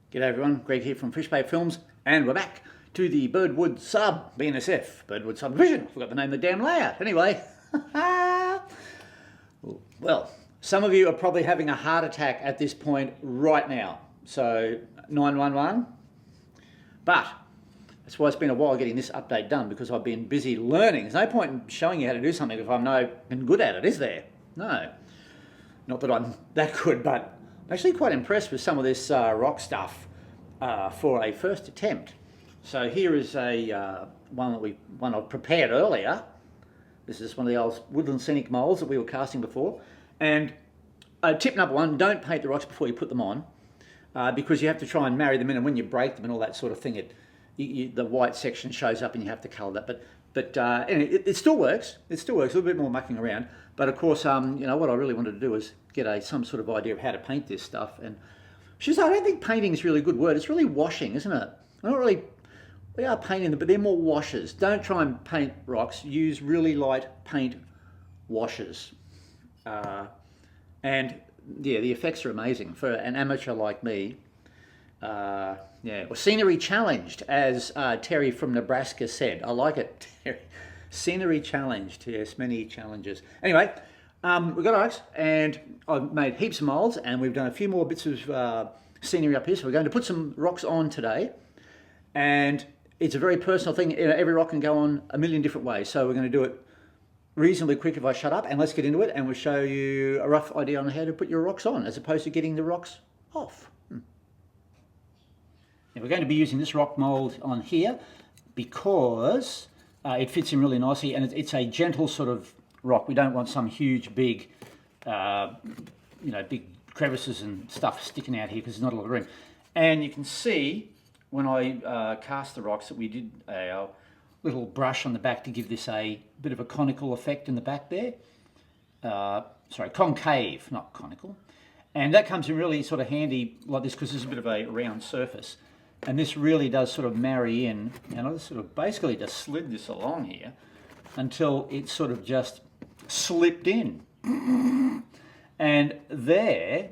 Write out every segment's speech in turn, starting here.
G'day everyone, Greg here from Fishbait Films, and we're back to the Birdwood Sub, BNSF, Birdwood Subdivision. I forgot the name of the damn layout. Anyway, well, some of you are probably having a heart attack at this point right now. So, 911. But, that's why it's been a while getting this update done, because I've been busy learning. There's no point in showing you how to do something if I'm not good at it, is there? No. Not that I'm that good, but I'm actually quite impressed with some of this rock stuff for a first attempt. So here is a one I prepared earlier. This is one of the old woodland scenic molds that we were casting before. And tip number one: don't paint the rocks before you put them on, because you have to try and marry them in, and when you break them and all that sort of thing, the white section shows up and you have to colour that. But anyway, it still works. It still works. A little bit more mucking around. But of course, you know, what I really wanted to do was get some sort of idea of how to paint this stuff. And she said, I don't think painting is really a good word. It's really washing, isn't it? We are painting them, but they're more washes. Don't try and paint rocks. Use really light paint washes. And yeah, the effects are amazing for an amateur like me. Yeah, well, scenery challenged, as Terry from Nebraska said. I like it, Terry. Scenery challenged, yes, many challenges. Anyway, we've got oaks, and I've made heaps of molds, and we've done a few more bits of scenery up here. So we're going to put some rocks on today, and it's a very personal thing. You know, every rock can go on a million different ways. So we're going to do it reasonably quick if I shut up, and let's get into it, and we'll show you a rough idea on how to put your rocks on, as opposed to getting the rocks off. Now we're going to be using this rock mold on here because it fits in really nicely, and it's a gentle sort of rock. We don't want some huge, big, you know, big crevices and stuff sticking out here because there's not a lot of room. And you can see when I cast the rocks that we did a little brush on the back to give this a bit of a conical effect in the back there. Sorry, concave, not conical. And that comes in really sort of handy like this because there's a bit of a round surface. And this really does sort of marry in, and I sort of basically just slid this along here until it sort of just slipped in. And there,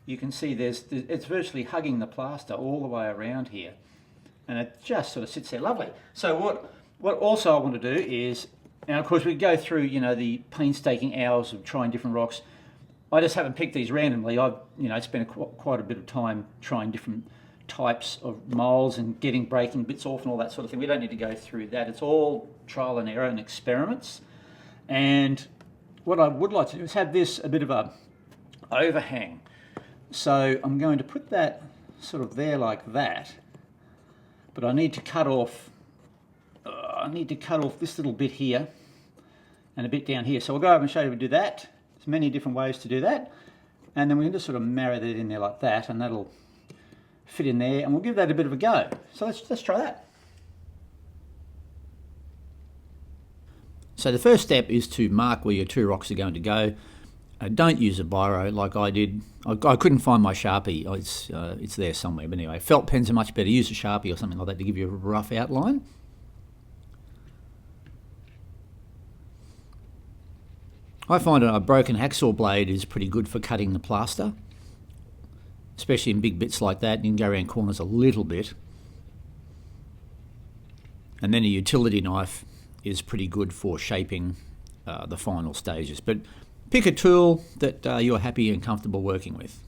you can see it's virtually hugging the plaster all the way around here. And it just sort of sits there lovely. So what also I want to do is, and of course we go through, you know, the painstaking hours of trying different rocks. I just haven't picked these randomly. I've, you know, spent quite a bit of time trying different types of molds and breaking bits off and all that sort of thing. We don't need to go through that. It's all trial and error and experiments. And what I would like to do is have this a bit of a overhang. So I'm going to put that sort of there like that, but I need to cut off this little bit here and a bit down here. So I'll go over and show you how to do that. There's many different ways to do that. And then we can just sort of marry that in there like that, and that'll fit in there, and we'll give that a bit of a go. So let's try that. So the first step is to mark where your two rocks are going to go. Don't use a biro like I did. I couldn't find my Sharpie. It's there somewhere, but anyway, felt pens are much better. Use a Sharpie or something like that to give you a rough outline. I find a broken hacksaw blade is pretty good for cutting the plaster, especially in big bits like that. You can go around corners a little bit. And then a utility knife is pretty good for shaping the final stages. But pick a tool that you're happy and comfortable working with.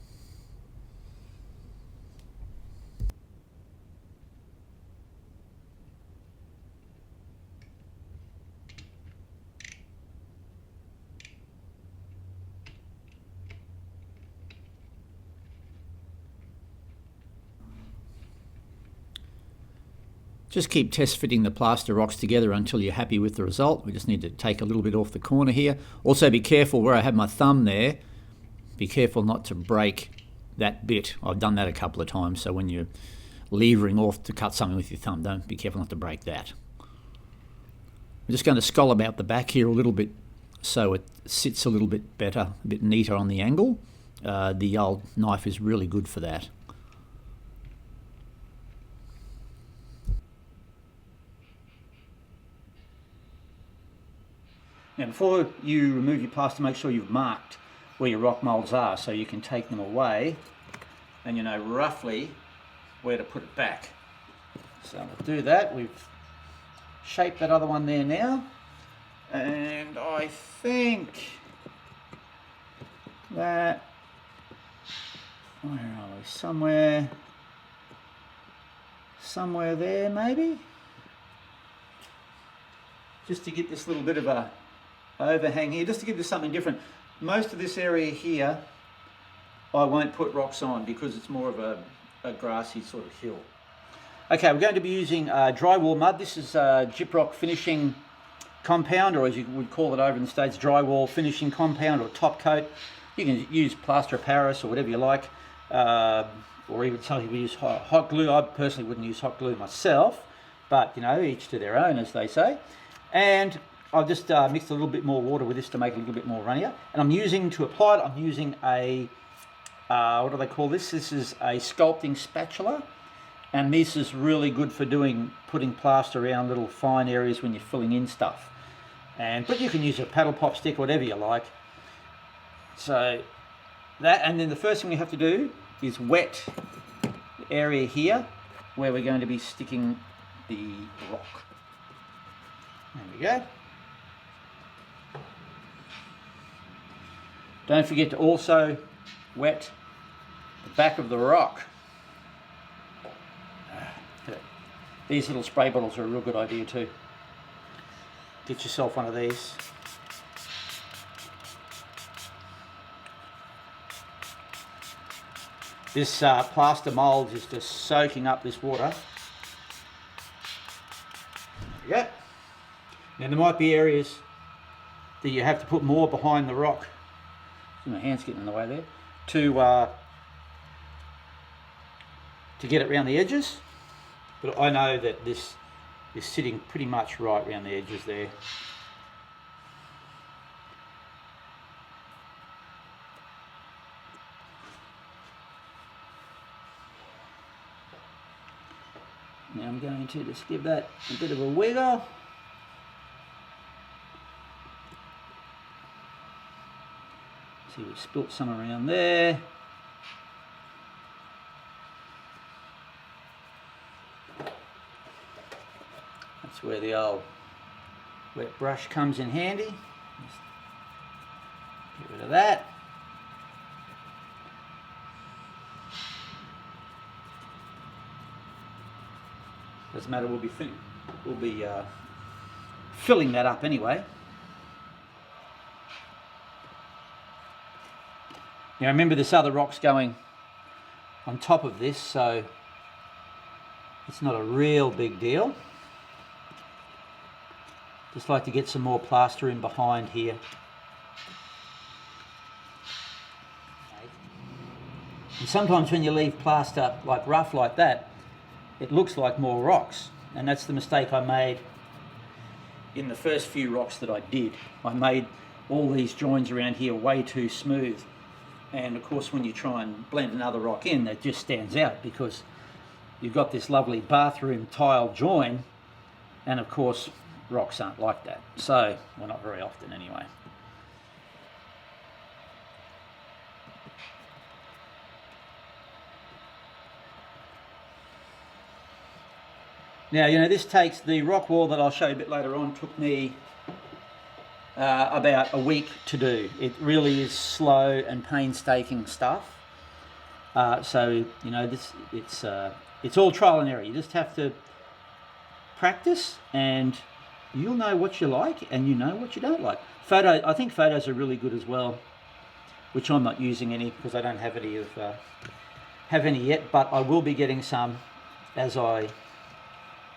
Just keep test fitting the plaster rocks together until you're happy with the result. We just need to take a little bit off the corner here. Also be careful where I have my thumb there. Be careful not to break that bit. I've done that a couple of times, so when you're levering off to cut something with your thumb, be careful not to break that. I'm just going to scallop out the back here a little bit so it sits a little bit better, a bit neater on the angle. The old knife is really good for that. Now before you remove your plaster, make sure you've marked where your rock moulds are so you can take them away and you know roughly where to put it back. So we'll do that. We've shaped that other one there now, and I think that, where are we? Somewhere there maybe, just to get this little bit of a overhang here, just to give this something different. Most of this area here I won't put rocks on because it's more of a grassy sort of hill. Okay, we're going to be using drywall mud. This is gyprock finishing compound, or as you would call it over in the States, drywall finishing compound or top coat. You can use plaster of Paris or whatever you like, or even some people use hot glue. I personally wouldn't use hot glue myself, but you know, each to their own, as they say. And I've just mixed a little bit more water with this to make it a little bit more runnier. And I'm using, to apply it, I'm using a, what do they call this? This is a sculpting spatula. And this is really good for putting plaster around little fine areas when you're filling in stuff. But you can use a paddle pop stick, whatever you like. So that, and then the first thing we have to do is wet the area here where we're going to be sticking the rock. There we go. Don't forget to also wet the back of the rock. These little spray bottles are a real good idea too. Get yourself one of these. This plaster mould is just soaking up this water. There you go. Now there might be areas that you have to put more behind the rock. My hand's getting in the way there. To get it around the edges. But I know that this is sitting pretty much right around the edges there. Now I'm going to just give that a bit of a wiggle. See, we've spilt some around there. That's where the old wet brush comes in handy. Just get rid of that. Doesn't matter, we'll be filling that up anyway. Now remember, this other rock's going on top of this, so it's not a real big deal. Just like to get some more plaster in behind here. And sometimes when you leave plaster like rough like that, it looks like more rocks, and that's the mistake I made in the first few rocks that I did. I made all these joins around here way too smooth, and of course when you try and blend another rock in, that just stands out because you've got this lovely bathroom tile join, and of course rocks aren't like that, so, well, not very often anyway. Now, you know, this takes, the rock wall that I'll show you a bit later on took me about a week to do. It really is slow and painstaking stuff. So, you know, it's all trial and error. You just have to practice, and you'll know what you like and you know what you don't like. I think photos are really good as well, which I'm not using any because I don't have any yet, but I will be getting some as I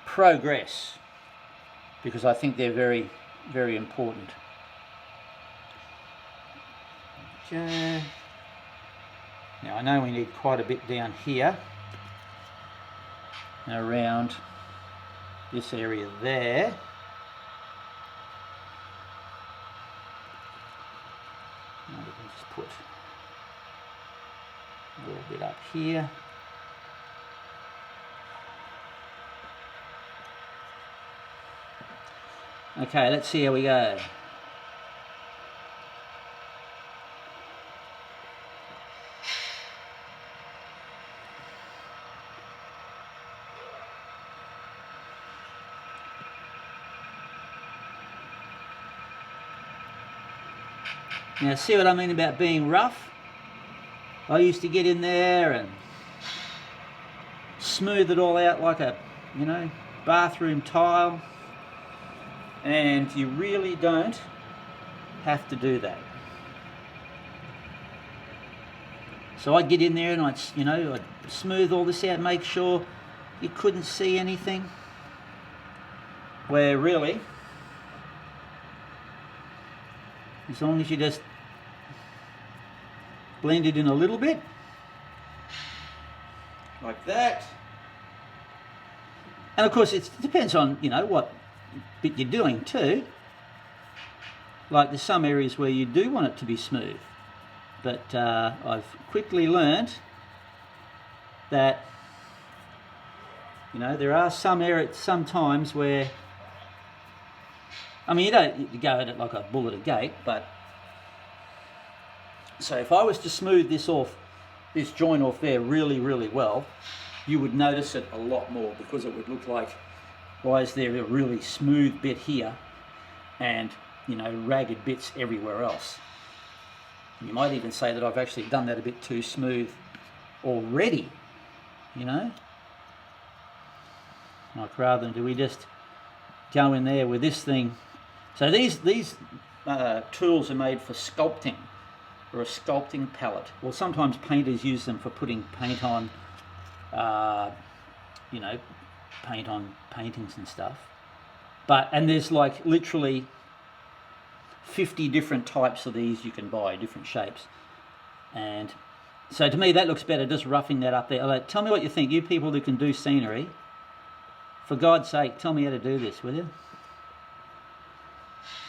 progress, because I think they're very, very important. Okay. Now I know we need quite a bit down here and around this area there. Now we can just put a little bit up here. Okay, let's see how we go. Now see what I mean about being rough? I used to get in there and smooth it all out like a, you know, bathroom tile, and you really don't have to do that. So I'd get in there and I'd smooth all this out, make sure you couldn't see anything, where really, as long as you just blend it in a little bit, like that. And of course it depends on, you know, what bit you're doing too. Like there's some areas where you do want it to be smooth, but I've quickly learned that, you know, there are some times where, I mean, you don't go at it like a bull at a gate, but so if I was to smooth this joint off there really, really well, you would notice it a lot more, because it would look like, why is there a really smooth bit here and, you know, ragged bits everywhere else? You might even say that I've actually done that a bit too smooth already, you know? Like, rather than do we just go in there with this thing. So these tools are made for sculpting, or a sculpting palette. Well, sometimes painters use them for putting paint on, you know, paint on paintings and stuff. And there's like literally 50 different types of these you can buy, different shapes. And so to me that looks better, just roughing that up there. Like, tell me what you think, you people who can do scenery. For God's sake, tell me how to do this, will you?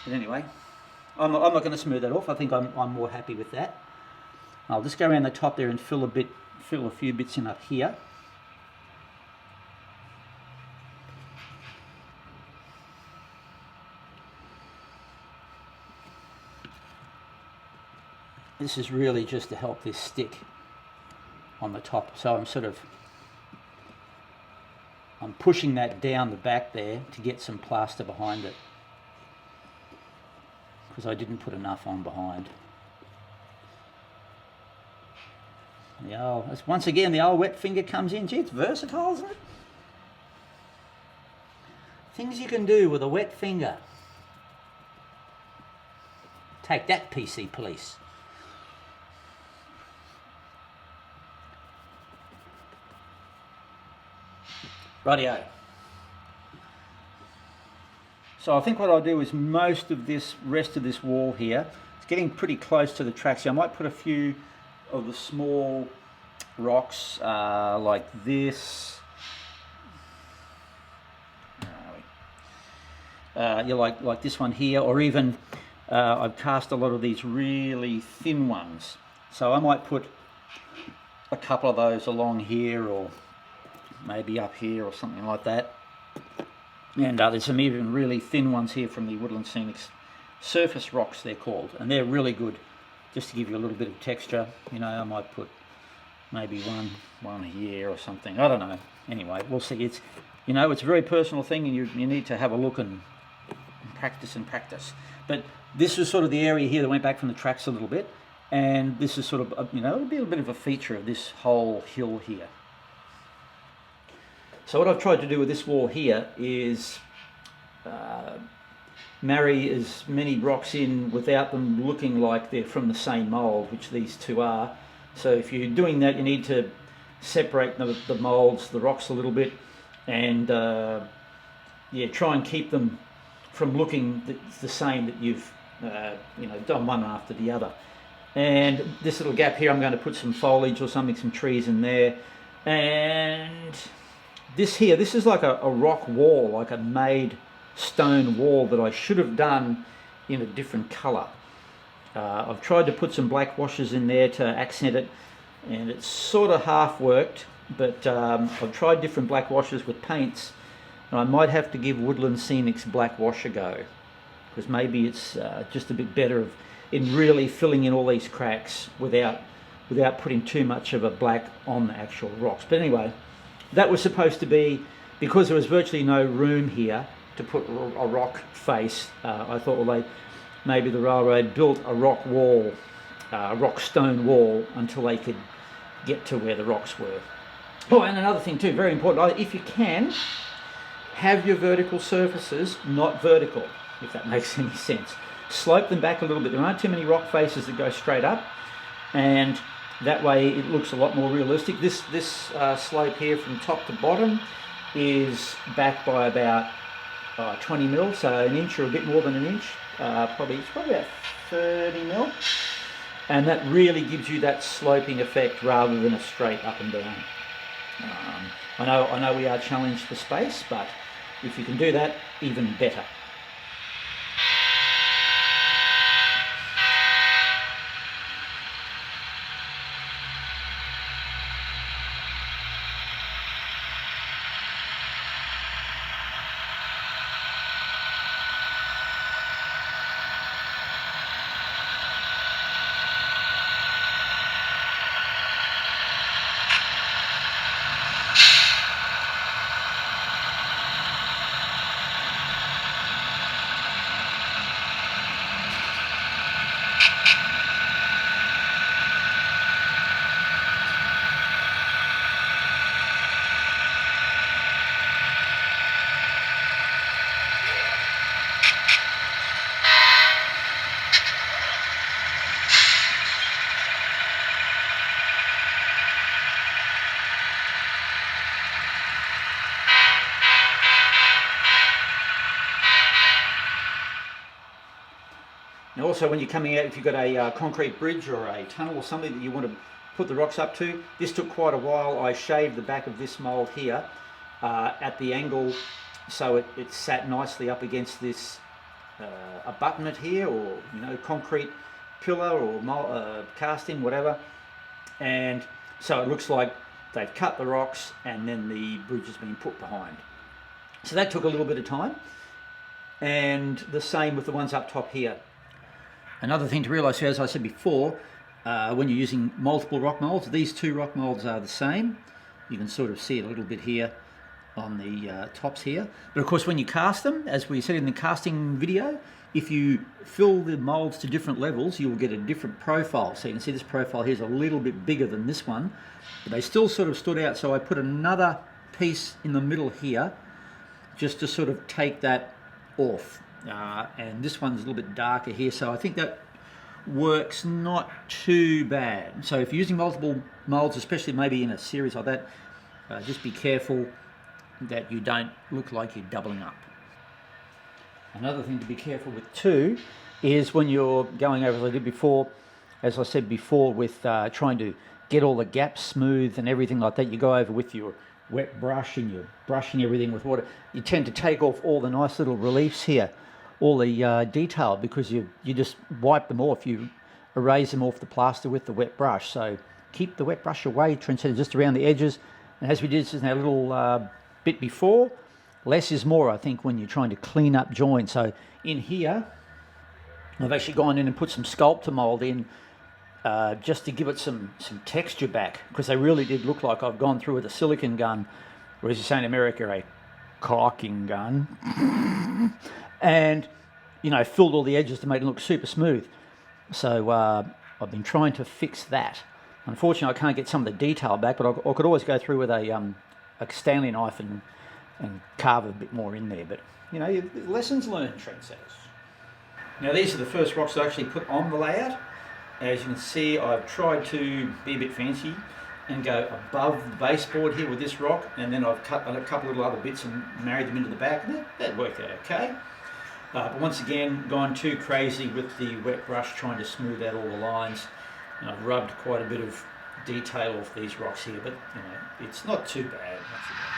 But anyway, I'm not going to smooth that off. I think I'm more happy with that. I'll just go around the top there and fill a few bits in up here. This is really just to help this stick on the top. So I'm pushing that down the back there to get some plaster behind it, because I didn't put enough on behind. Once again, the old wet finger comes in. Gee, it's versatile, isn't it? Things you can do with a wet finger. Take that, PC police. Rightio. So I think what I'll do is most of this rest of this wall here, it's getting pretty close to the tracks. So I might put a few of the small rocks like this. Like this one here, or even I've cast a lot of these really thin ones. So I might put a couple of those along here, or maybe up here or something like that. And there's some even really thin ones here from the Woodland Scenics surface rocks, they're called, and they're really good just to give you a little bit of texture. You know, I might put maybe one here or something, I don't know. Anyway, we'll see. It's, you know, it's a very personal thing, and you need to have a look and practice. But this was sort of the area here that went back from the tracks a little bit, and this is sort of, you know, it'll be a bit of a feature of this whole hill here. So what I've tried to do with this wall here is marry as many rocks in without them looking like they're from the same mould, which these two are. So if you're doing that, you need to separate the moulds, the rocks a little bit, and try and keep them from looking the same, that you've done one after the other. And this little gap here, I'm going to put some foliage or something, some trees in there. And this here, this is like a rock wall, like a made stone wall that I should have done in a different colour. I've tried to put some black washes in there to accent it, and it's sort of half worked, but I've tried different black washes with paints, and I might have to give Woodland Scenics black wash a go, because maybe it's just a bit better in really filling in all these cracks without putting too much of a black on the actual rocks. But anyway, that was supposed to be, because there was virtually no room here to put a rock face, I thought, well, maybe the railroad built a rock wall, a rock stone wall, until they could get to where the rocks were. Oh, and another thing too, very important, if you can, have your vertical surfaces not vertical, if that makes any sense. Slope them back a little bit. There aren't too many rock faces that go straight up, and that way it looks a lot more realistic. This slope here from top to bottom is back by about 20 mil, so an inch or a bit more than an inch. It's probably about 30 mil, and that really gives you that sloping effect rather than a straight up and down. I know we are challenged for space, but if you can do that, even better. Now also when you're coming out, if you've got a concrete bridge or a tunnel or something that you want to put the rocks up to, this took quite a while. I shaved the back of this mould here at the angle so it sat nicely up against this abutment here, or concrete pillar or casting, whatever. And so it looks like they've cut the rocks and then the bridge has been put behind. So that took a little bit of time, and the same with the ones up top here. Another thing to realise, as I said before, when you're using multiple rock moulds, these two rock moulds are the same. You can sort of see it a little bit here on the tops here. But of course when you cast them, as we said in the casting video, if you fill the moulds to different levels, you'll get a different profile. So you can see this profile here is a little bit bigger than this one, but they still sort of stood out. So I put another piece in the middle here just to sort of take that off. And this one's a little bit darker here, so I think that works not too bad. So if you're using multiple moulds, especially maybe in a series like that, just be careful that you don't look like you're doubling up. Another thing to be careful with too is when you're going over, as I did before, as I said before, with trying to get all the gaps smooth and everything like that, you go over with your wet brush and you're brushing everything with water. You tend to take off all the nice little reliefs here, all the detail, because you just wipe them off. You erase them off the plaster with the wet brush. So keep the wet brush away, Trent, just around the edges. And as we did in our little bit before, less is more, I think, when you're trying to clean up joints. So in here, I've actually gone in and put some sculptor mold in just to give it some texture back, because they really did look like I've gone through with a silicone gun, or as you say in America, a caulking gun, and filled all the edges to make it look super smooth. So I've been trying to fix that. Unfortunately, I can't get some of the detail back, but I could always go through with a Stanley knife and carve a bit more in there. But lessons learned, Trent says. Now these are the first rocks I actually put on the layout. As you can see, I've tried to be a bit fancy and go above the baseboard here with this rock, and then I've cut a couple of little other bits and married them into the back, and that worked out okay. But once again, gone too crazy with the wet brush trying to smooth out all the lines, and I've rubbed quite a bit of detail off these rocks here, but it's not too bad. Not too bad.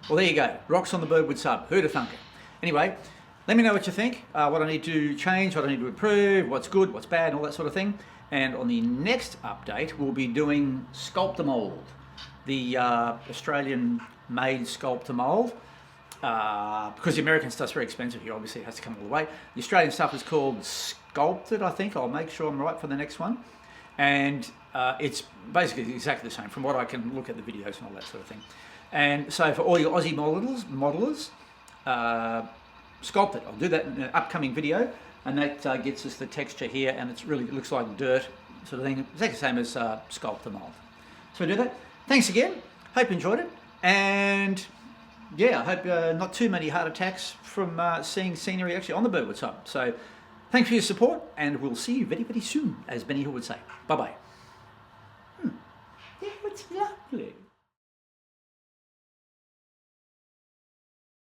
Well, there you go. Rocks on the Birdwood sub. Who'd have thunk it? Anyway, let me know what you think, what I need to change, what I need to improve, what's good, what's bad, and all that sort of thing. And on the next update, we'll be doing Sculptor Mold, the Australian-made Sculptor Mold. Because the American stuff's very expensive here, obviously it has to come all the way. The Australian stuff is called Sculpted, I think. I'll make sure I'm right for the next one. And it's basically exactly the same from what I can look at the videos and all that sort of thing. And so for all your Aussie modelers, Sculpted. I'll do that in an upcoming video, and that gets us the texture here, and it looks like dirt sort of thing. Exactly the same as Sculptor Mold. So we do that. Thanks again. Hope you enjoyed it. And yeah, I hope not too many heart attacks from seeing scenery actually on the Birdwood sub. So thanks for your support, and we'll see you very, very soon, as Benny Hill would say. Bye-bye.